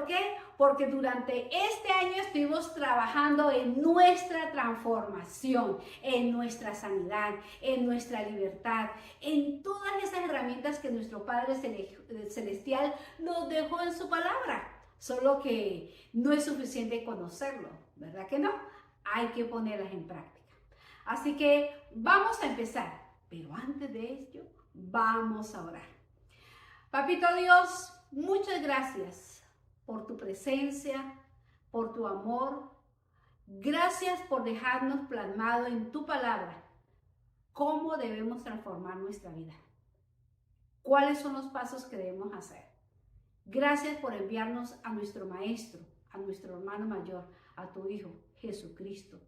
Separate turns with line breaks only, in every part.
qué? Porque durante este año estuvimos trabajando en nuestra transformación, en nuestra sanidad, en nuestra libertad, en todas esas herramientas que nuestro Padre Celestial nos dejó en su palabra. Solo que no es suficiente conocerlo, ¿verdad que no? Hay que ponerlas en práctica. Así que vamos a empezar, pero antes de ello, vamos a orar. Papito Dios, muchas gracias por tu presencia, por tu amor. Gracias por dejarnos plasmado en tu palabra cómo debemos transformar nuestra vida. ¿Cuáles son los pasos que debemos hacer? Gracias por enviarnos a nuestro Maestro, a nuestro hermano mayor, a tu Hijo, Jesucristo,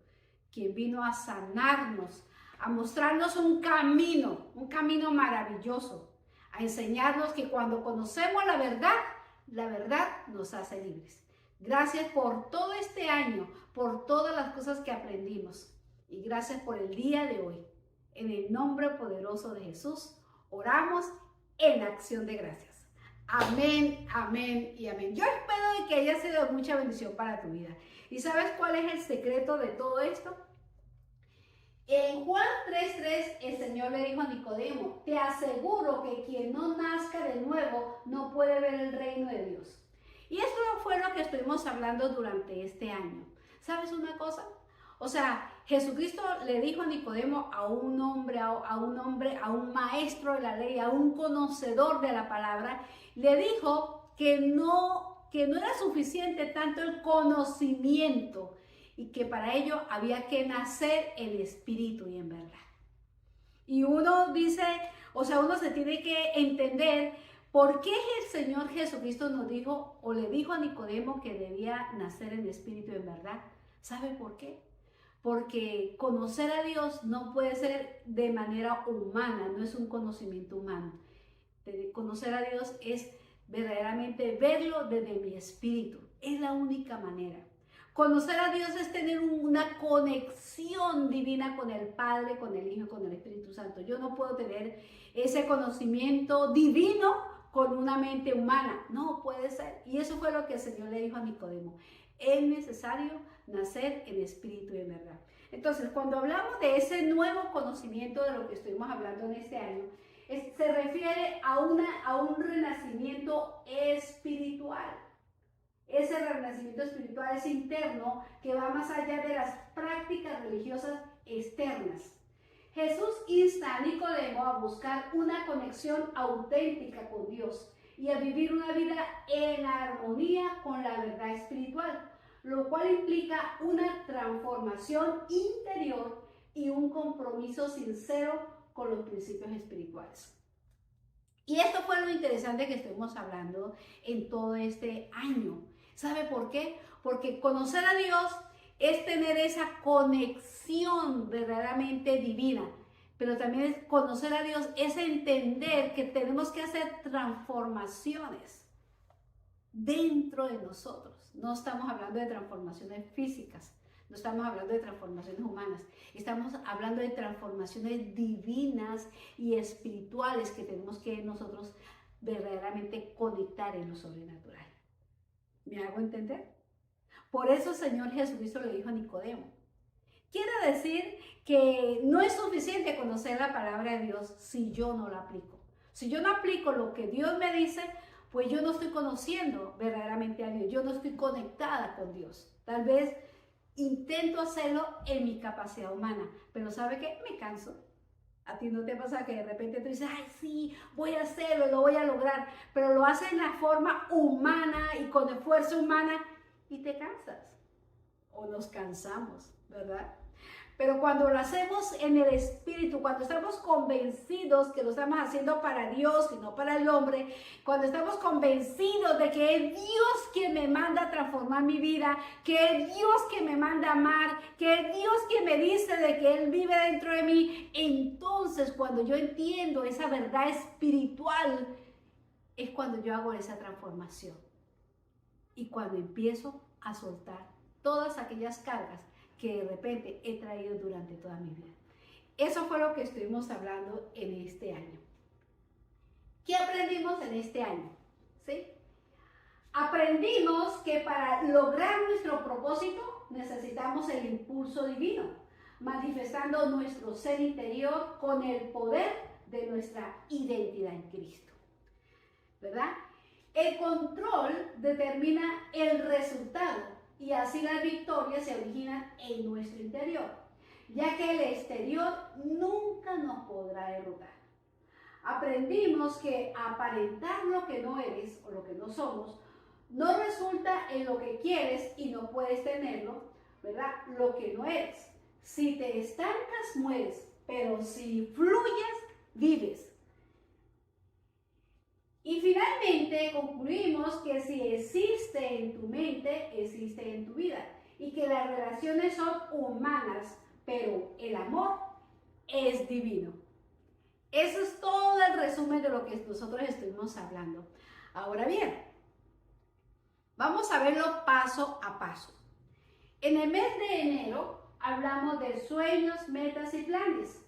quien vino a sanarnos, a mostrarnos un camino maravilloso, a enseñarnos que cuando conocemos la verdad nos hace libres. Gracias por todo este año, por todas las cosas que aprendimos y gracias por el día de hoy. En el nombre poderoso de Jesús, oramos en acción de gracias. Amén, amén y amén. Yo espero que haya sido de mucha bendición para tu vida. ¿Y sabes cuál es el secreto de todo esto? En Juan 3:3 el Señor le dijo a Nicodemo, te aseguro que quien no nazca de nuevo no puede ver el reino de Dios. Y eso fue lo que estuvimos hablando durante este año. ¿Sabes una cosa? O sea, Jesucristo le dijo a Nicodemo, a un hombre, a un maestro de la ley, a un conocedor de la palabra, le dijo que no era suficiente tanto el conocimiento y que para ello había que nacer en espíritu y en verdad. Y uno dice, o sea, uno se tiene que entender por qué el Señor Jesucristo nos dijo o le dijo a Nicodemo que debía nacer en espíritu y en verdad. ¿Sabe por qué? Porque conocer a Dios no puede ser de manera humana, no es un conocimiento humano. Conocer a Dios es verdaderamente verlo desde mi espíritu, es la única manera. Conocer a Dios es tener una conexión divina con el Padre, con el Hijo y con el Espíritu Santo. Yo no puedo tener ese conocimiento divino con una mente humana, no puede ser. Y eso fue lo que el Señor le dijo a Nicodemo. Es necesario nacer en espíritu y en verdad. Entonces, cuando hablamos de ese nuevo conocimiento de lo que estuvimos hablando en este año, se refiere a un renacimiento espiritual. Ese renacimiento espiritual es interno que va más allá de las prácticas religiosas externas. Jesús insta a Nicodemo a buscar una conexión auténtica con Dios y a vivir una vida en armonía con la verdad espiritual, lo cual implica una transformación interior y un compromiso sincero con los principios espirituales. Y esto fue lo interesante que estuvimos hablando en todo este año. ¿Sabe por qué? Porque conocer a Dios es tener esa conexión verdaderamente divina. Pero también conocer a Dios es entender que tenemos que hacer transformaciones dentro de nosotros. No estamos hablando de transformaciones físicas, no estamos hablando de transformaciones humanas, estamos hablando de transformaciones divinas y espirituales que tenemos que nosotros verdaderamente conectar en lo sobrenatural. ¿Me hago entender? Por eso el Señor Jesucristo le dijo a Nicodemo. Quiere decir que no es suficiente conocer la palabra de Dios si yo no la aplico. Si yo no aplico lo que Dios me dice, pues yo no estoy conociendo verdaderamente a Dios, yo no estoy conectada con Dios. Tal vez intento hacerlo en mi capacidad humana, pero ¿sabe qué? Me canso. ¿A ti no te pasa que de repente tú dices, ay, sí, voy a hacerlo, lo voy a lograr, pero lo haces en la forma humana y con esfuerzo humana y te cansas? O nos cansamos, ¿verdad? Pero cuando lo hacemos en el Espíritu, cuando estamos convencidos que lo estamos haciendo para Dios y no para el hombre, cuando estamos convencidos de que es Dios quien me manda a transformar mi vida, que es Dios quien me manda a amar, que es Dios quien me dice de que Él vive dentro de mí, entonces cuando yo entiendo esa verdad espiritual, es cuando yo hago esa transformación. Y cuando empiezo a soltar todas aquellas cargas que de repente he traído durante toda mi vida. Eso fue lo que estuvimos hablando en este año. ¿Qué aprendimos en este año? ¿Sí? Aprendimos que para lograr nuestro propósito necesitamos el impulso divino, manifestando nuestro ser interior con el poder de nuestra identidad en Cristo, ¿verdad? El control determina el resultado y así las victorias se originan en nuestro interior, ya que el exterior nunca nos podrá derrotar. Aprendimos que aparentar lo que no eres o lo que no somos no resulta en lo que quieres y no puedes tenerlo, ¿verdad? Lo que no eres. Si te estancas, mueres, pero si fluyes, vives. Y finalmente concluimos que si existe en tu mente, existe en tu vida. Y que las relaciones son humanas, pero el amor es divino. Eso es todo el resumen de lo que nosotros estuvimos hablando. Ahora bien, vamos a verlo paso a paso. En el mes de enero hablamos de sueños, metas y planes.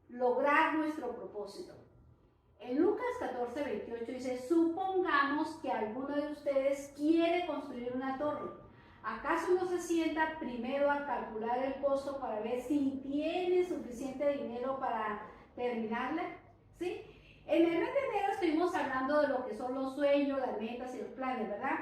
Lograr nuestro propósito. En Lucas 14:28 dice, supongamos que alguno de ustedes quiere construir una torre. ¿Acaso no se sienta primero a calcular el costo para ver si tiene suficiente dinero para terminarla? ¿Sí? En el mes de enero estuvimos hablando de lo que son los sueños, las metas y los planes, ¿verdad?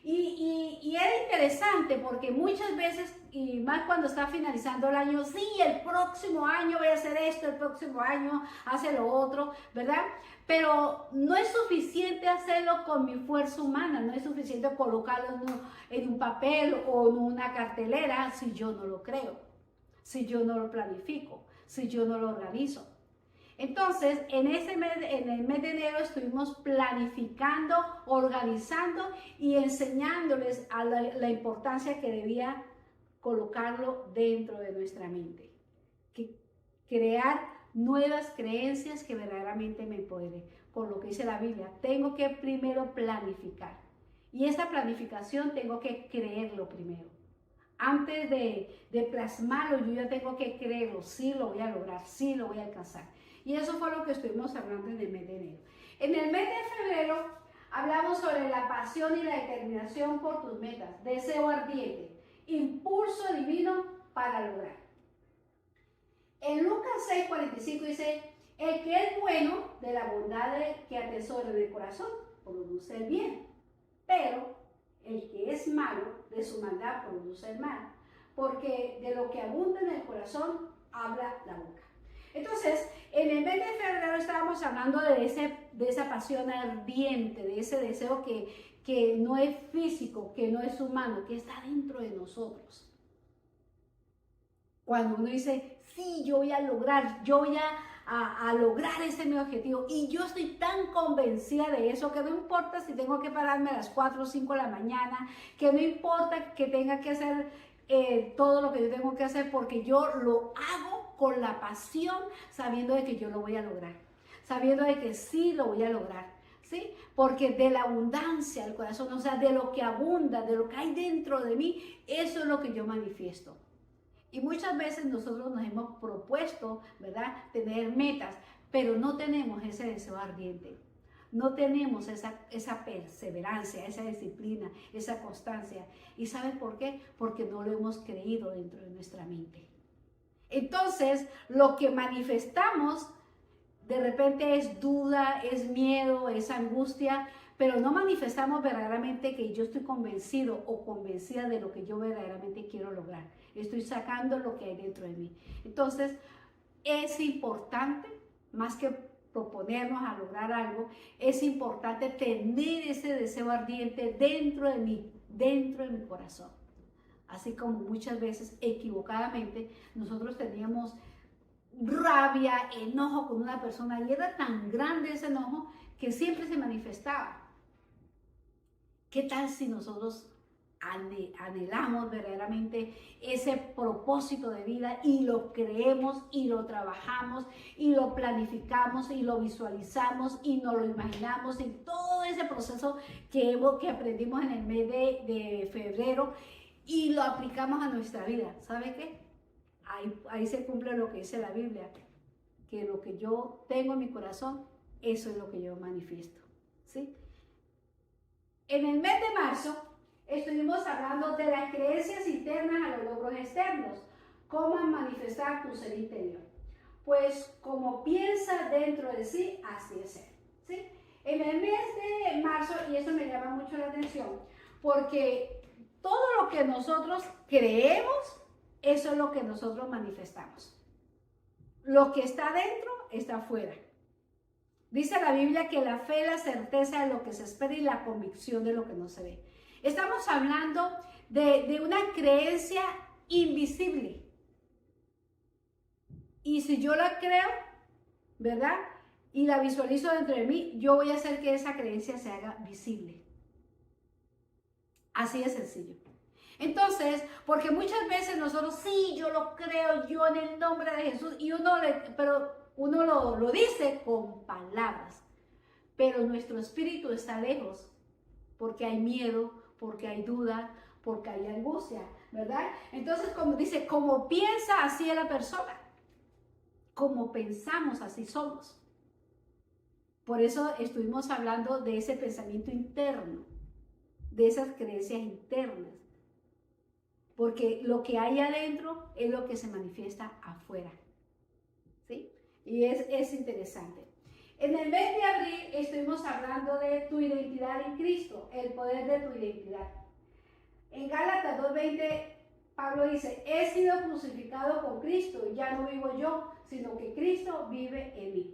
Y era interesante porque muchas veces, y más cuando está finalizando el año, sí, el próximo año voy a hacer esto, el próximo año hace lo otro, ¿verdad? Pero no es suficiente hacerlo con mi fuerza humana, no es suficiente colocarlo en un papel o en una cartelera si yo no lo creo, si yo no lo planifico, si yo no lo organizo. Entonces, en el mes de enero estuvimos planificando, organizando y enseñándoles a la importancia que debía colocarlo dentro de nuestra mente. Crear nuevas creencias que verdaderamente me empoderen. Con lo que dice la Biblia, tengo que primero planificar. Y esa planificación tengo que creerlo primero. Antes de plasmarlo, yo ya tengo que creerlo. Sí lo voy a lograr, sí lo voy a alcanzar. Y eso fue lo que estuvimos hablando en el mes de enero. En el mes de febrero hablamos sobre la pasión y la determinación por tus metas, deseo ardiente, impulso divino para lograr. En Lucas 6:45 dice, el que es bueno de la bondad que atesora en el corazón, produce el bien, pero el que es malo de su maldad produce el mal, porque de lo que abunda en el corazón habla la boca. Entonces, en el mes de febrero estábamos hablando de esa pasión ardiente, de ese deseo que no es físico, que no es humano, que está dentro de nosotros. Cuando uno dice, sí, yo voy a lograr, yo voy a lograr ese mi objetivo, y yo estoy tan convencida de eso que no importa si tengo que pararme a las 4 o 5 de la mañana, que no importa que tenga que hacer todo lo que yo tengo que hacer, porque yo lo hago con la pasión, sabiendo de que yo lo voy a lograr, sabiendo de que sí lo voy a lograr, ¿sí? Porque de la abundancia del corazón, o sea, de lo que abunda, de lo que hay dentro de mí, eso es lo que yo manifiesto. Y muchas veces nosotros nos hemos propuesto, ¿verdad?, tener metas, pero no tenemos ese deseo ardiente. No tenemos esa perseverancia, esa disciplina, esa constancia. ¿Y saben por qué? Porque no lo hemos creído dentro de nuestra mente. Entonces, lo que manifestamos de repente es duda, es miedo, es angustia, pero no manifestamos verdaderamente que yo estoy convencido o convencida de lo que yo verdaderamente quiero lograr. Estoy sacando lo que hay dentro de mí. Entonces, es importante, más que proponernos a lograr algo, es importante tener ese deseo ardiente dentro de mí, dentro de mi corazón. Así como muchas veces equivocadamente nosotros teníamos rabia, enojo con una persona, y era tan grande ese enojo que siempre se manifestaba. ¿Qué tal si nosotros anhelamos verdaderamente ese propósito de vida y lo creemos y lo trabajamos y lo planificamos y lo visualizamos y nos lo imaginamos, y todo ese proceso que aprendimos en el mes de febrero, y lo aplicamos a nuestra vida? ¿Sabe qué? Ahí se cumple lo que dice la Biblia, que lo que yo tengo en mi corazón, eso es lo que yo manifiesto, ¿sí? En el mes de marzo estuvimos hablando de las creencias internas a los logros externos, cómo manifestar tu ser interior. Pues como piensa dentro de sí, así es él. ¿Sí? En el mes de marzo, y eso me llama mucho la atención, porque todo lo que nosotros creemos, eso es lo que nosotros manifestamos. Lo que está dentro, está afuera. Dice la Biblia que la fe es la certeza de lo que se espera y la convicción de lo que no se ve. Estamos hablando de una creencia invisible. Y si yo la creo, ¿verdad? Y la visualizo dentro de mí, yo voy a hacer que esa creencia se haga visible. Así de sencillo. Entonces, porque muchas veces nosotros, sí, yo lo creo, yo en el nombre de Jesús, y pero uno lo dice con palabras, pero nuestro espíritu está lejos, porque hay miedo, porque hay duda, porque hay angustia, ¿verdad? Entonces, como dice, como piensa, así es la persona. Como pensamos, así somos. Por eso estuvimos hablando de ese pensamiento interno, de esas creencias internas. Porque lo que hay adentro es lo que se manifiesta afuera. ¿Sí? Y es interesante. En el mes de abril estuvimos hablando de tu identidad en Cristo, el poder de tu identidad. En Gálatas 2:20, Pablo dice, he sido crucificado con Cristo, ya no vivo yo, sino que Cristo vive en mí.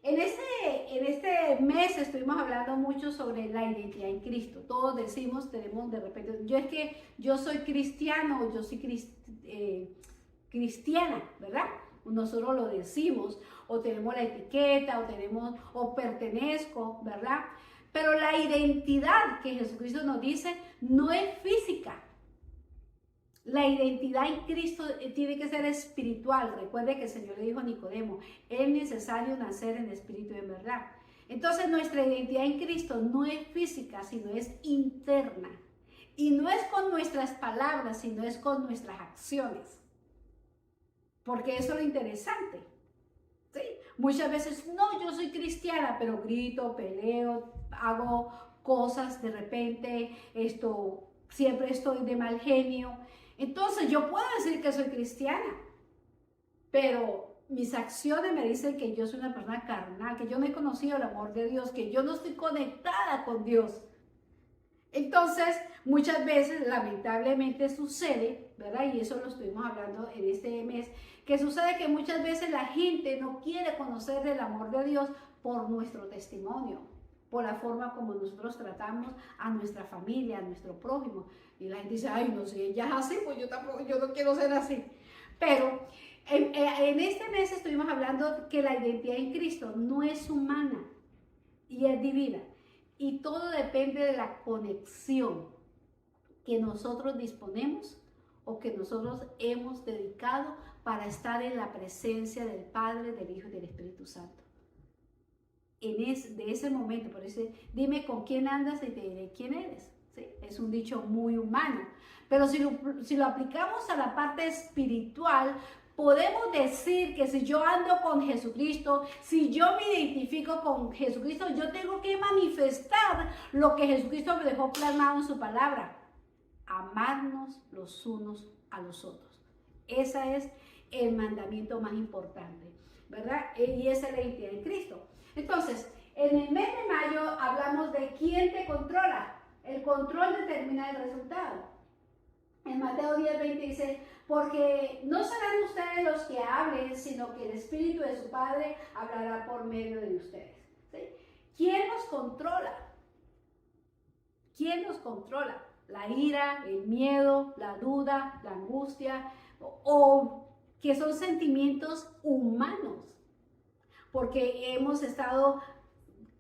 En este mes estuvimos hablando mucho sobre la identidad en Cristo. Todos tenemos de repente, yo soy cristiano, yo soy cristiana, ¿verdad? Nosotros lo decimos, o tenemos la etiqueta, o pertenezco, ¿verdad? Pero la identidad que Jesucristo nos dice no es física. La identidad en Cristo tiene que ser espiritual. Recuerde que el Señor le dijo a Nicodemo, es necesario nacer en espíritu y en verdad. Entonces nuestra identidad en Cristo no es física, sino es interna. Y no es con nuestras palabras, sino es con nuestras acciones. Porque eso es lo interesante. ¿Sí? Muchas veces, no, yo soy cristiana, pero grito, peleo, hago cosas de repente, siempre estoy de mal genio. Entonces yo puedo decir que soy cristiana, pero mis acciones me dicen que yo soy una persona carnal, que yo no he conocido el amor de Dios, que yo no estoy conectada con Dios. Entonces, muchas veces, lamentablemente sucede, ¿verdad? Y eso lo estuvimos hablando en este mes, que sucede que muchas veces la gente no quiere conocer el amor de Dios por nuestro testimonio, por la forma como nosotros tratamos a nuestra familia, a nuestro prójimo. Y la gente dice, ay, no, si ella es así, pues yo no quiero ser así. Pero en este mes estuvimos hablando que la identidad en Cristo no es humana y es divina. Y todo depende de la conexión que nosotros disponemos o que nosotros hemos dedicado para estar en la presencia del Padre, del Hijo y del Espíritu Santo. De ese momento, por eso, dime con quién andas y te diré quién eres. ¿Sí? Es un dicho muy humano. Pero si lo aplicamos a la parte espiritual, podemos decir que si yo ando con Jesucristo, si yo me identifico con Jesucristo, yo tengo que manifestar lo que Jesucristo me dejó plasmado en su palabra. Amarnos los unos a los otros. Ese es el mandamiento más importante, ¿verdad? Y esa es la identidad en Cristo. Entonces, en el mes de mayo hablamos de quién te controla. El control determina el resultado. En Mateo 10:20 dice, porque no serán ustedes los que hablen, sino que el Espíritu de su Padre hablará por medio de ustedes. ¿Sí? ¿Quién nos controla? ¿Quién nos controla? La ira, el miedo, la duda, la angustia, o que son sentimientos humanos, porque hemos estado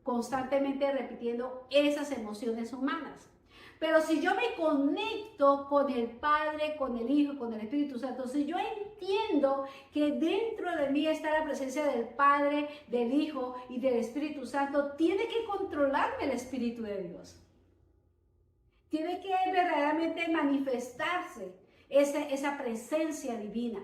constantemente repitiendo esas emociones humanas. Pero si yo me conecto con el Padre, con el Hijo, con el Espíritu Santo, si yo entiendo que dentro de mí está la presencia del Padre, del Hijo y del Espíritu Santo, tiene que controlarme el Espíritu de Dios. Tiene que verdaderamente manifestarse esa presencia divina.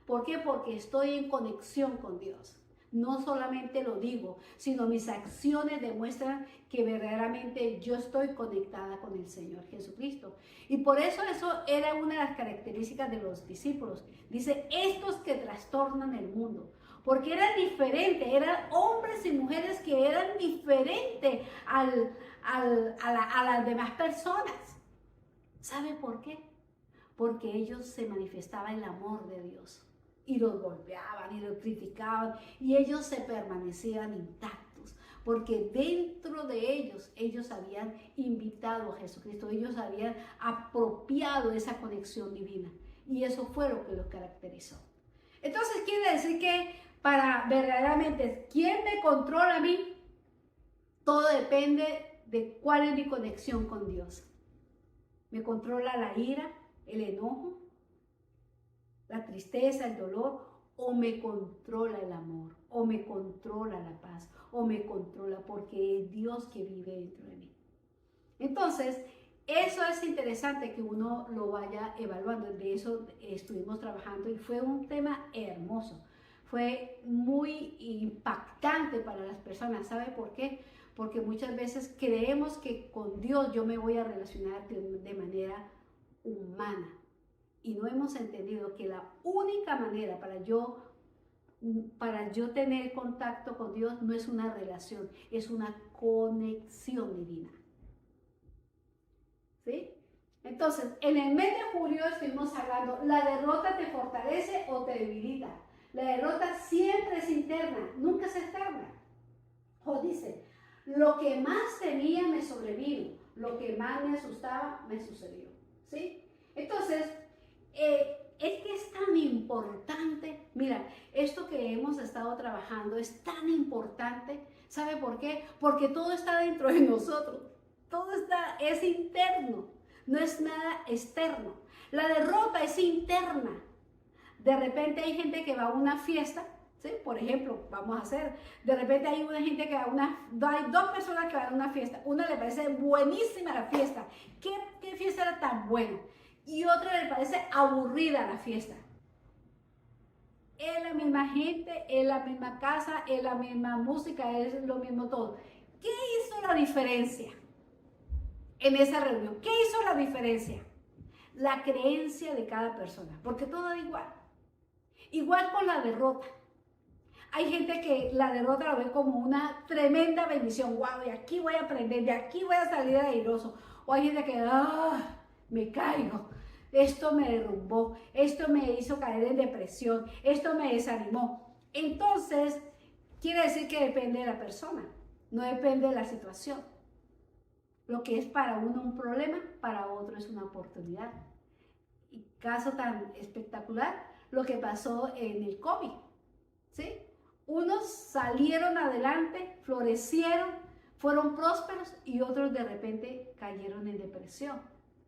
¿Por qué? Porque estoy en conexión con Dios. No solamente lo digo, sino mis acciones demuestran que verdaderamente yo estoy conectada con el Señor Jesucristo. Y por eso era una de las características de los discípulos. Dice, estos que trastornan el mundo. Porque eran diferentes, eran hombres y mujeres que eran diferentes a las demás personas. ¿Sabe por qué? Porque ellos se manifestaba el amor de Dios. Y los golpeaban y los criticaban y ellos se permanecían intactos porque dentro de ellos habían invitado a Jesucristo, ellos habían apropiado esa conexión divina y eso fue lo que los caracterizó. Entonces quiere decir que para verdaderamente, ¿quién me controla a mí? Todo depende de cuál es mi conexión con Dios. ¿Me controla la ira, el enojo, la tristeza, el dolor, o me controla el amor, o me controla la paz, o me controla porque es Dios que vive dentro de mí? Entonces, eso es interesante que uno lo vaya evaluando. De eso estuvimos trabajando y fue un tema hermoso. Fue muy impactante para las personas. ¿Sabe por qué? Porque muchas veces creemos que con Dios yo me voy a relacionar de manera humana. Y no hemos entendido que la única manera para yo tener contacto con Dios no es una relación, es una conexión divina. ¿Sí? Entonces, en el mes de julio estuvimos hablando, ¿la derrota te fortalece o te debilita? La derrota siempre es interna, nunca es externa. O dice, lo que más temía me sobrevino, lo que más me asustaba me sucedió. ¿Sí? Entonces, es que es tan importante, mira, esto que hemos estado trabajando es tan importante, ¿sabe por qué? Porque todo está dentro de nosotros, es interno, no es nada externo. La derrota es interna. De repente hay gente que va a una fiesta, ¿sí? Por ejemplo, de repente hay una gente que hay dos personas que van a una fiesta, una le parece buenísima la fiesta, ¿qué fiesta era tan buena? Y otra le parece aburrida la fiesta. Es la misma gente, es la misma casa, es la misma música, es lo mismo todo. ¿Qué hizo la diferencia en esa reunión? ¿Qué hizo la diferencia? La creencia de cada persona, porque todo es igual. Igual con la derrota. Hay gente que la derrota la ve como una tremenda bendición. Wow, de aquí voy a aprender, de aquí voy a salir airoso. O hay gente que, me caigo. Esto me derrumbó, esto me hizo caer en depresión, esto me desanimó. Entonces, quiere decir que depende de la persona, no depende de la situación. Lo que es para uno un problema, para otro es una oportunidad. Y caso tan espectacular, lo que pasó en el COVID, ¿sí? Unos salieron adelante, florecieron, fueron prósperos y otros de repente cayeron en depresión,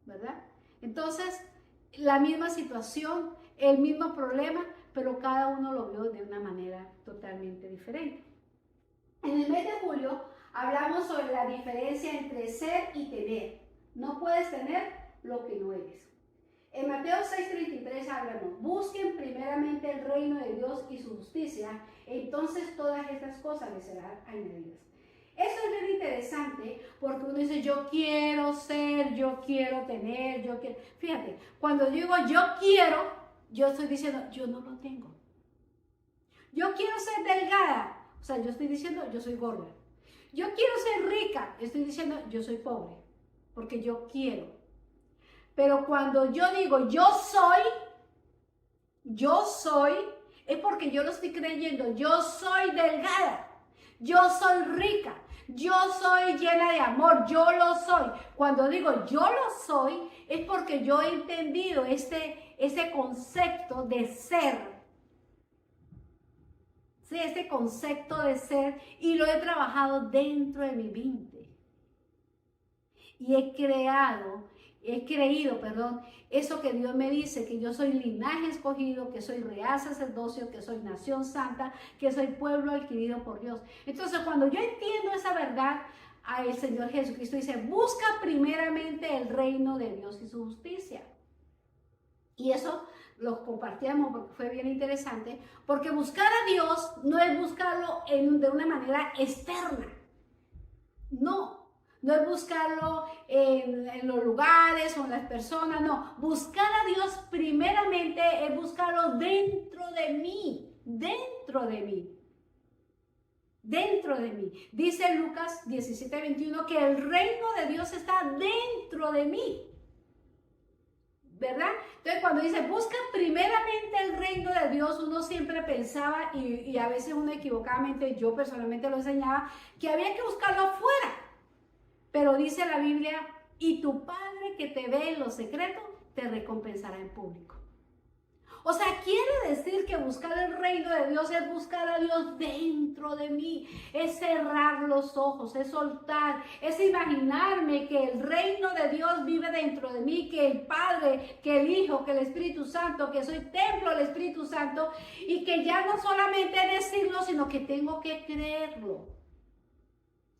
¿verdad? Entonces, la misma situación, el mismo problema, pero cada uno lo vio de una manera totalmente diferente. En el mes de julio hablamos sobre la diferencia entre ser y tener. No puedes tener lo que no eres. En Mateo 6:33 hablamos, busquen primeramente el reino de Dios y su justicia, entonces todas estas cosas les serán añadidas. Eso es bien interesante porque uno dice, yo quiero ser, yo quiero tener, yo quiero... Fíjate, cuando digo yo quiero, yo estoy diciendo, yo no lo tengo. Yo quiero ser delgada, o sea, yo estoy diciendo, yo soy gorda. Yo quiero ser rica, estoy diciendo, yo soy pobre, porque yo quiero. Pero cuando yo digo, yo soy, es porque yo lo estoy creyendo, yo soy delgada, yo soy rica, yo soy llena de amor, yo lo soy. Cuando digo yo lo soy, es porque yo he entendido ese concepto de ser. Sí, ese concepto de ser y lo he trabajado dentro de mi mente. Y he creído, eso que Dios me dice, que yo soy linaje escogido, que soy real sacerdocio, que soy nación santa, que soy pueblo adquirido por Dios. Entonces, cuando yo entiendo esa verdad, el Señor Jesucristo dice, busca primeramente el reino de Dios y su justicia. Y eso los compartíamos porque fue bien interesante, porque buscar a Dios no es buscarlo de una manera externa, no es buscarlo en los lugares o en las personas, no, buscar a Dios primeramente es buscarlo dentro de mí, dentro de mí. Dentro de mí. Dice Lucas 17:21 que el reino de Dios está dentro de mí. ¿Verdad? Entonces cuando dice busca primeramente el reino de Dios, uno siempre pensaba y a veces uno equivocadamente, yo personalmente lo enseñaba, que había que buscarlo afuera. Pero dice la Biblia, y tu Padre que te ve en lo secreto, te recompensará en público. O sea, quiere decir que buscar el reino de Dios es buscar a Dios dentro de mí, es cerrar los ojos, es soltar, es imaginarme que el reino de Dios vive dentro de mí, que el Padre, que el Hijo, que el Espíritu Santo, que soy templo del Espíritu Santo y que ya no solamente decirlo, sino que tengo que creerlo.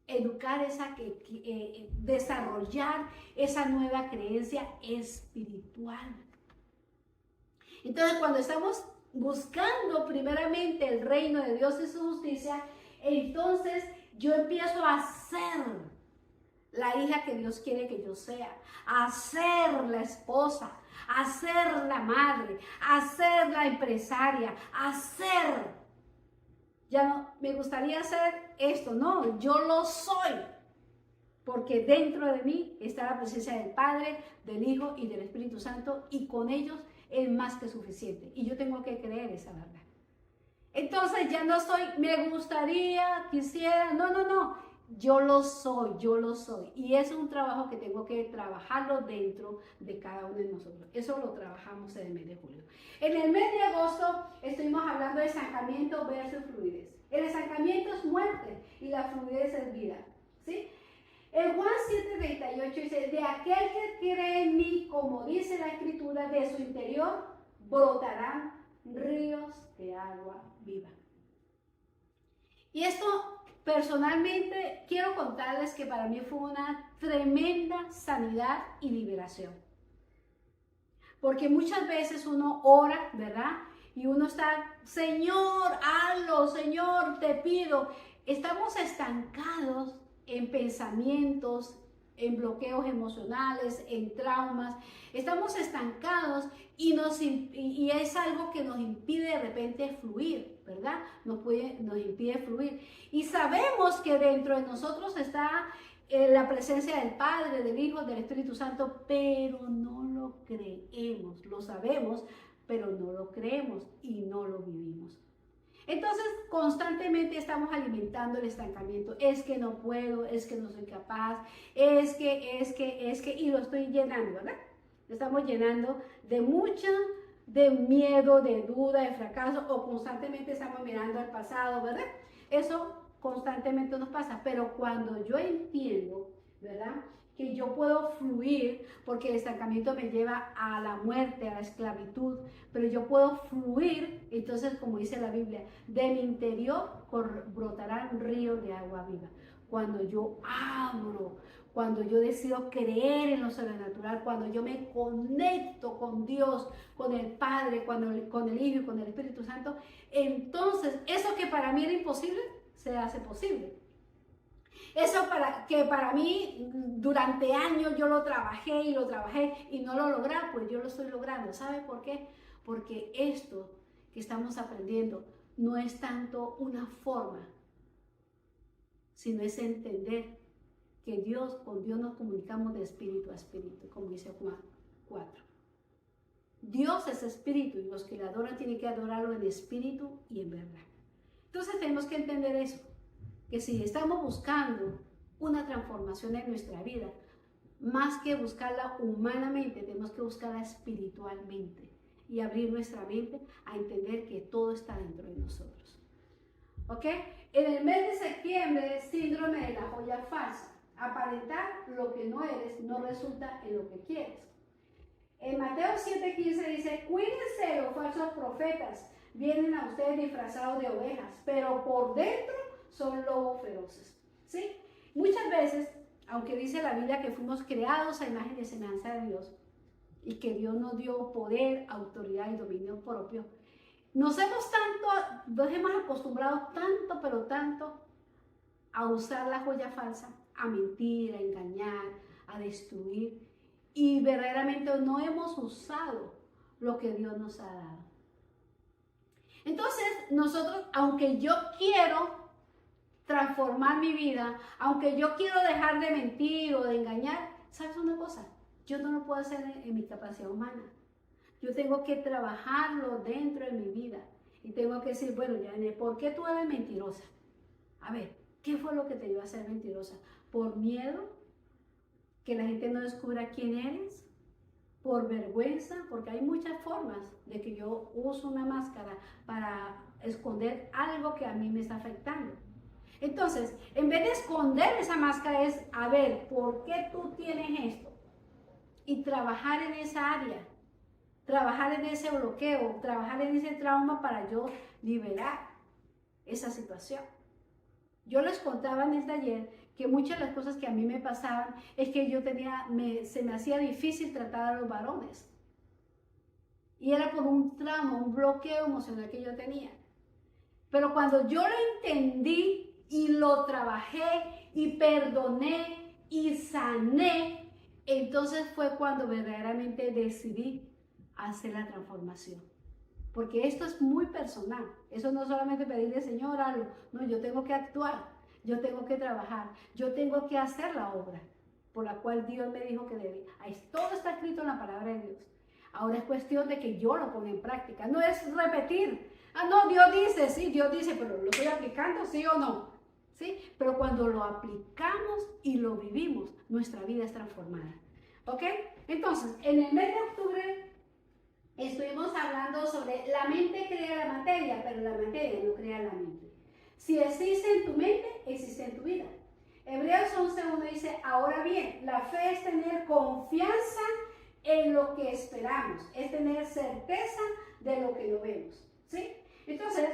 Educar desarrollar esa nueva creencia espiritual. Entonces, cuando estamos buscando primeramente el reino de Dios y su justicia, entonces yo empiezo a ser la hija que Dios quiere que yo sea, a ser la esposa, a ser la madre, a ser la empresaria, a ser. Ya no me gustaría hacer esto, no, yo lo soy. Porque dentro de mí está la presencia del Padre, del Hijo y del Espíritu Santo, y con ellos es más que suficiente. Y yo tengo que creer esa verdad. Entonces ya no soy, me gustaría, quisiera, no. Yo lo soy, yo lo soy. Y es un trabajo que tengo que trabajarlo dentro de cada uno de nosotros. Eso lo trabajamos en el mes de julio. En el mes de agosto estuvimos hablando de estancamiento versus fluidez. El estancamiento es muerte y la fluidez es vida. ¿Sí? En Juan 7:38 dice, de aquel que cree en mí, como dice la Escritura, de su interior brotarán ríos de agua viva. Y esto, personalmente, quiero contarles que para mí fue una tremenda sanidad y liberación. Porque muchas veces uno ora, ¿verdad? Y uno está, Señor, hazlo, Señor, te pido. Estamos estancados en pensamientos, en bloqueos emocionales, en traumas. Estamos estancados y es algo que nos impide de repente fluir, ¿verdad? Nos impide fluir. Y sabemos que dentro de nosotros está la presencia del Padre, del Hijo, del Espíritu Santo, pero no lo creemos. Lo sabemos, pero no lo creemos y no lo vivimos. Entonces, constantemente estamos alimentando el estancamiento. Es que no puedo, es que no soy capaz, es que, y lo estoy llenando, ¿verdad? Lo estamos llenando de miedo, de duda, de fracaso, o constantemente estamos mirando al pasado, ¿verdad? Eso constantemente nos pasa, pero cuando yo entiendo, ¿verdad?, que yo puedo fluir, porque el estancamiento me lleva a la muerte, a la esclavitud, pero yo puedo fluir, entonces, como dice la Biblia, de mi interior brotará un río de agua viva. Cuando yo abro, cuando yo decido creer en lo sobrenatural, cuando yo me conecto con Dios, con el Padre, con el Hijo y con el Espíritu Santo, entonces eso que para mí era imposible, se hace posible. Eso que para mí durante años yo lo trabajé y no lo logré, pues yo lo estoy logrando. ¿Sabe por qué? Porque esto que estamos aprendiendo no es tanto una forma, sino es entender que con Dios nos comunicamos de espíritu a espíritu, como dice Juan 4. Dios es espíritu y los que le adoran tienen que adorarlo en espíritu y en verdad. Entonces tenemos que entender eso, que si estamos buscando una transformación en nuestra vida, más que buscarla humanamente, tenemos que buscarla espiritualmente y abrir nuestra mente a entender que todo está dentro de nosotros. ¿Ok? En el mes de septiembre, síndrome de la joya falsa. Aparentar lo que no eres no resulta en lo que quieres. En Mateo 7:15 dice, cuídense de los falsos profetas, vienen a ustedes disfrazados de ovejas, pero por dentro son lobos feroces. ¿Sí? Muchas veces, aunque dice la Biblia que fuimos creados a imagen y semejanza de Dios, y que Dios nos dio poder, autoridad y dominio propio, nos hemos acostumbrado tanto, pero tanto, a usar la joya falsa, a mentir, a engañar, a destruir, y verdaderamente no hemos usado lo que Dios nos ha dado. Entonces, nosotros, aunque yo quiero transformar mi vida, aunque yo quiero dejar de mentir o de engañar, ¿sabes una cosa? Yo no lo puedo hacer en mi capacidad humana. Yo tengo que trabajarlo dentro de mi vida. Y tengo que decir, bueno, Janet, ¿por qué tú eres mentirosa? A ver, ¿qué fue lo que te llevó a ser mentirosa? ¿Por miedo? ¿Que la gente no descubra quién eres? ¿Por vergüenza? Porque hay muchas formas de que yo uso una máscara para esconder algo que a mí me está afectando. Entonces, en vez de esconder esa máscara es, a ver, ¿por qué tú tienes esto? Y trabajar en esa área, trabajar en ese bloqueo, trabajar en ese trauma para yo liberar esa situación. Yo les contaba en el taller que muchas de las cosas que a mí me pasaban es que yo se me hacía difícil tratar a los varones. Y era por un trauma, un bloqueo emocional que yo tenía. Pero cuando yo lo entendí y lo trabajé y perdoné y sané, entonces fue cuando verdaderamente decidí hacer la transformación. Porque esto es muy personal. Eso no es solamente pedirle, Señor, hazlo. No, yo tengo que actuar, yo tengo que trabajar, yo tengo que hacer la obra por la cual Dios me dijo que debía. Todo está escrito en la palabra de Dios. Ahora es cuestión de que yo lo ponga en práctica. No es repetir. Ah, no, Dios dice, sí, Dios dice, pero ¿lo estoy aplicando, sí o no? ¿Sí? Pero cuando lo aplicamos y lo vivimos, nuestra vida es transformada. ¿Ok? Entonces, en el mes de octubre estuvimos hablando sobre la mente crea la materia, pero la materia no crea la mente. Si existe en tu mente, existe en tu vida. Hebreos 11:1 dice, ahora bien, la fe es tener confianza en lo que esperamos, es tener certeza de lo que no vemos. ¿Sí? Entonces,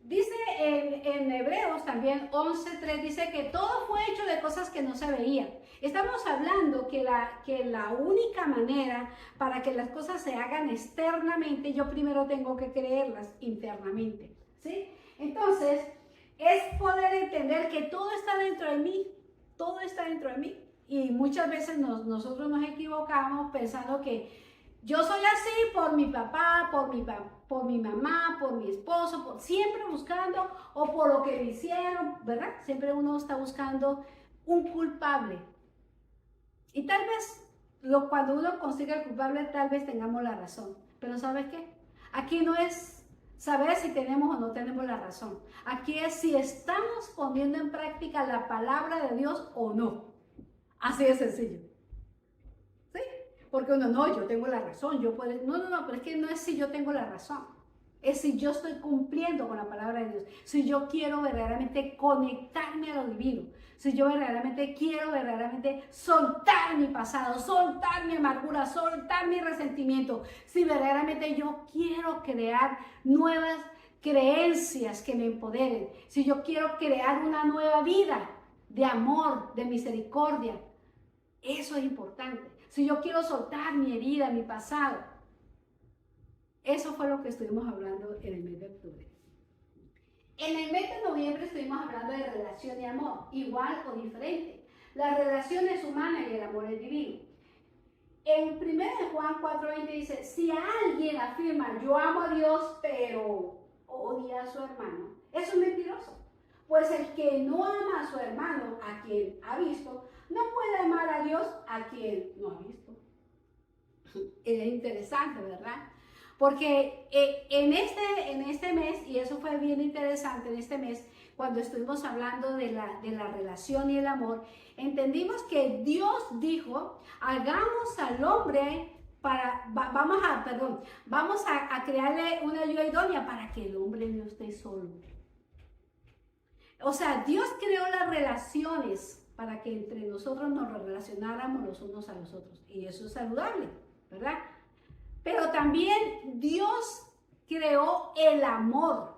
dice en Hebreos también 11:3, dice que todo fue hecho de cosas que no se veían. Estamos hablando que la única manera para que las cosas se hagan externamente, yo primero tengo que creerlas internamente, ¿sí? Entonces, es poder entender que todo está dentro de mí, todo está dentro de mí. Y muchas veces nosotros nos equivocamos pensando que yo soy así por mi papá, por mi mamá, por mi esposo, siempre buscando, o por lo que me hicieron, ¿verdad? Siempre uno está buscando un culpable. Y tal vez cuando uno consiga el culpable, tal vez tengamos la razón. Pero ¿sabes qué? Aquí no es saber si tenemos o no tenemos la razón. Aquí es si estamos poniendo en práctica la palabra de Dios o no. Así de sencillo. ¿Sí? Porque uno, no, yo tengo la razón, yo puedo... No, pero es que no es si yo tengo la razón. Es si yo estoy cumpliendo con la palabra de Dios. Si yo quiero verdaderamente conectarme a lo divino. Si yo quiero soltar mi pasado, soltar mi amargura, soltar mi resentimiento. Si verdaderamente yo quiero crear nuevas creencias que me empoderen. Si yo quiero crear una nueva vida de amor, de misericordia. Eso es importante. Si yo quiero soltar mi herida, mi pasado. Eso fue lo que estuvimos hablando en el mes de octubre. En el mes de noviembre estuvimos hablando de relación y amor, igual o diferente. La relación es humana y el amor es divino. En 1 Juan 4:20 dice, si alguien afirma, yo amo a Dios, pero odia a su hermano, eso es mentiroso. Pues el que no ama a su hermano, a quien ha visto, no puede amar a Dios, a quien no ha visto. Es interesante, ¿verdad? Porque en este mes, y eso fue bien interesante en este mes, cuando estuvimos hablando de la relación y el amor, entendimos que Dios dijo, hagamos al hombre vamos a crearle una ayuda idónea para que el hombre no esté solo. O sea, Dios creó las relaciones para que entre nosotros nos relacionáramos los unos a los otros. Y eso es saludable, ¿verdad? Pero también Dios creó el amor.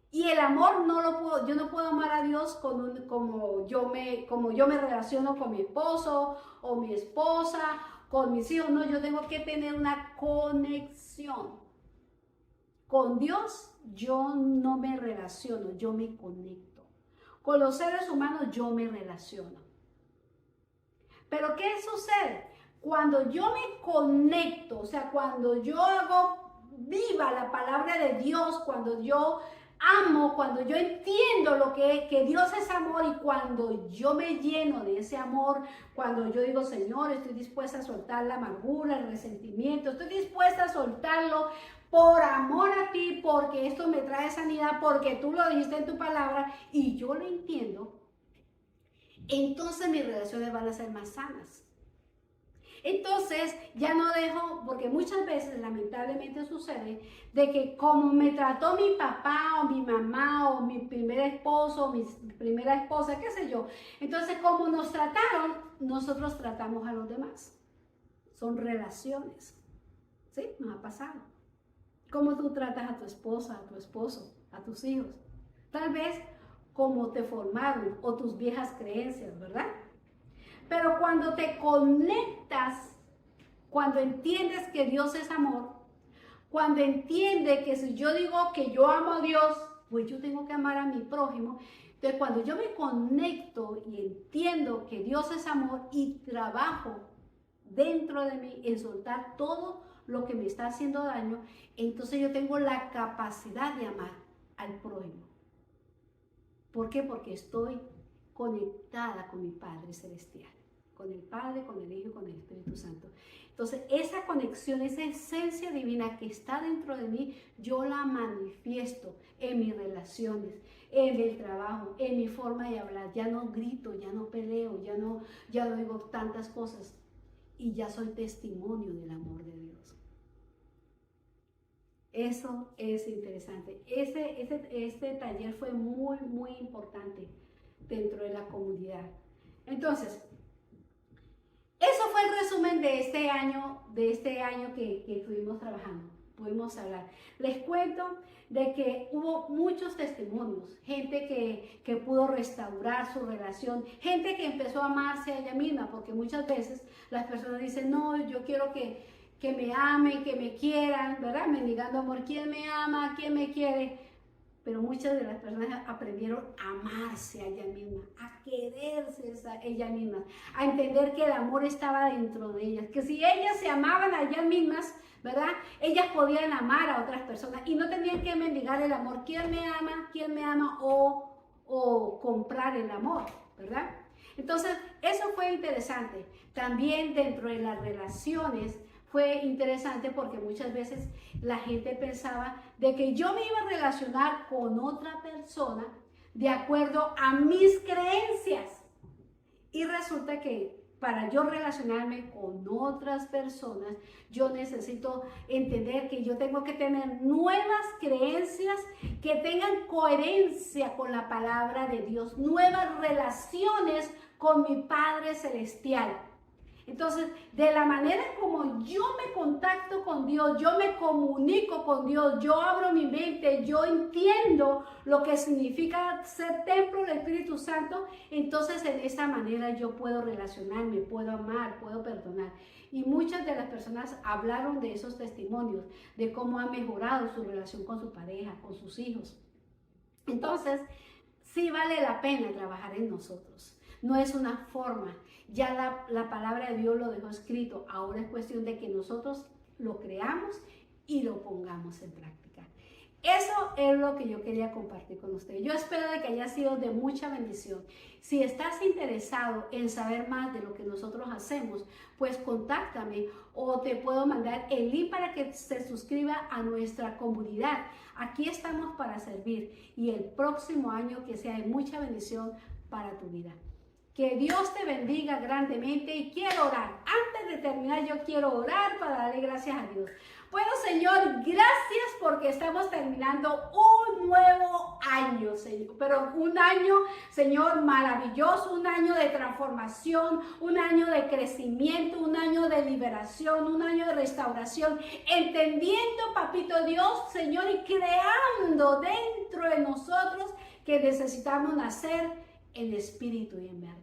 Y el amor yo no puedo amar a Dios como yo me relaciono con mi esposo o mi esposa con mis hijos. No, yo tengo que tener una conexión. Con Dios yo no me relaciono, yo me conecto. Con los seres humanos yo me relaciono. Pero ¿qué sucede? Cuando yo me conecto, o sea, cuando yo hago viva la palabra de Dios, cuando yo amo, cuando yo entiendo lo que Dios es amor y cuando yo me lleno de ese amor, cuando yo digo, Señor, estoy dispuesta a soltar la amargura, el resentimiento, estoy dispuesta a soltarlo por amor a ti, porque esto me trae sanidad, porque tú lo dijiste en tu palabra y yo lo entiendo, entonces mis relaciones van a ser más sanas. Entonces ya no dejo, porque muchas veces lamentablemente sucede, de que como me trató mi papá o mi mamá o mi primer esposo o mi primera esposa, qué sé yo, entonces como nos trataron, nosotros tratamos a los demás. Son relaciones, ¿sí? Nos ha pasado. ¿Cómo tú tratas a tu esposa, a tu esposo, a tus hijos? Tal vez como te formaron o tus viejas creencias, ¿verdad? Pero cuando te conectas, cuando entiendes que Dios es amor, cuando entiendes que si yo digo que yo amo a Dios, pues yo tengo que amar a mi prójimo. Entonces cuando yo me conecto y entiendo que Dios es amor y trabajo dentro de mí en soltar todo lo que me está haciendo daño, entonces yo tengo la capacidad de amar al prójimo. ¿Por qué? Porque estoy conectada con mi Padre Celestial, con el Padre, con el Hijo y con el Espíritu Santo. Entonces esa conexión, esa esencia divina que está dentro de mí, yo la manifiesto en mis relaciones, en el trabajo, en mi forma de hablar. Ya no grito, ya no peleo, ya no digo tantas cosas y ya soy testimonio del amor de Dios. Eso es interesante. Este taller fue muy, muy importante dentro de la comunidad. Entonces, eso fue el resumen de este año que estuvimos trabajando. Pudimos hablar. Les cuento de que hubo muchos testimonios, gente que pudo restaurar su relación, gente que empezó a amarse a ella misma, porque muchas veces las personas dicen, no, yo quiero que me amen, que me quieran, ¿verdad? Mendigando amor, ¿quién me ama? ¿Quién me quiere? Pero muchas de las personas aprendieron a amarse a ella misma, a quererse a ella misma, a entender que el amor estaba dentro de ellas, que si ellas se amaban a ellas mismas, ¿verdad? Ellas podían amar a otras personas y no tenían que mendigar el amor. ¿Quién me ama? ¿Quién me ama? O comprar el amor, ¿verdad? Entonces, eso fue interesante. También dentro de las relaciones, fue interesante porque muchas veces la gente pensaba de que yo me iba a relacionar con otra persona de acuerdo a mis creencias. Y resulta que para yo relacionarme con otras personas, yo necesito entender que yo tengo que tener nuevas creencias que tengan coherencia con la palabra de Dios, nuevas relaciones con mi Padre Celestial. Entonces, de la manera como yo me contacto con Dios, yo me comunico con Dios, yo abro mi mente, yo entiendo lo que significa ser templo del Espíritu Santo, entonces en esa manera yo puedo relacionarme, puedo amar, puedo perdonar. Y muchas de las personas hablaron de esos testimonios, de cómo han mejorado su relación con su pareja, con sus hijos. Entonces, sí vale la pena trabajar en nosotros. No es una forma, ya la palabra de Dios lo dejó escrito, ahora es cuestión de que nosotros lo creamos y lo pongamos en práctica. Eso es lo que yo quería compartir con ustedes. Yo espero de que haya sido de mucha bendición. Si estás interesado en saber más de lo que nosotros hacemos, pues contáctame o te puedo mandar el link para que se suscriba a nuestra comunidad. Aquí estamos para servir y el próximo año que sea de mucha bendición para tu vida. Que Dios te bendiga grandemente y quiero orar. Antes de terminar, yo quiero orar para darle gracias a Dios. Bueno, Señor, gracias porque estamos terminando un nuevo año, Señor. Pero un año, Señor, maravilloso, un año de transformación, un año de crecimiento, un año de liberación, un año de restauración. Entendiendo, Papito Dios, Señor, y creando dentro de nosotros que necesitamos nacer en espíritu y en verdad.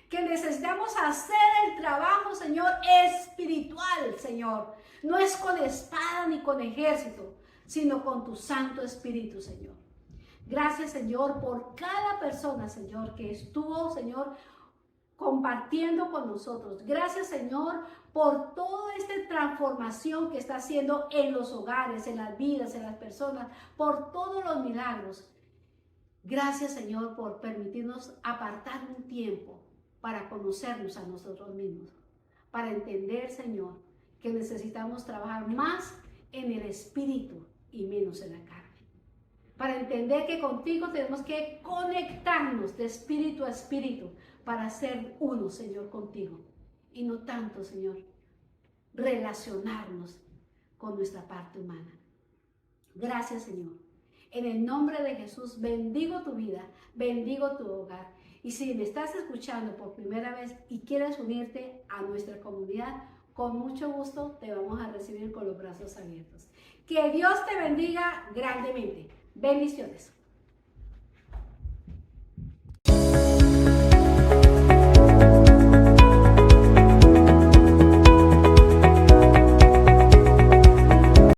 Que necesitamos hacer el trabajo, Señor, espiritual, Señor. No es con espada ni con ejército, sino con tu Santo Espíritu, Señor. Gracias, Señor, por cada persona, Señor, que estuvo, Señor, compartiendo con nosotros. Gracias, Señor, por toda esta transformación que está haciendo en los hogares, en las vidas, en las personas, por todos los milagros. Gracias, Señor, por permitirnos apartar un tiempo para conocernos a nosotros mismos, para entender, Señor, que necesitamos trabajar más en el espíritu y menos en la carne. Para entender que contigo tenemos que conectarnos de espíritu a espíritu para ser uno, Señor, contigo. Y no tanto, Señor, relacionarnos con nuestra parte humana. Gracias, Señor. En el nombre de Jesús, bendigo tu vida, bendigo tu hogar. Y si me estás escuchando por primera vez y quieres unirte a nuestra comunidad, con mucho gusto te vamos a recibir con los brazos abiertos. Que Dios te bendiga grandemente. Bendiciones.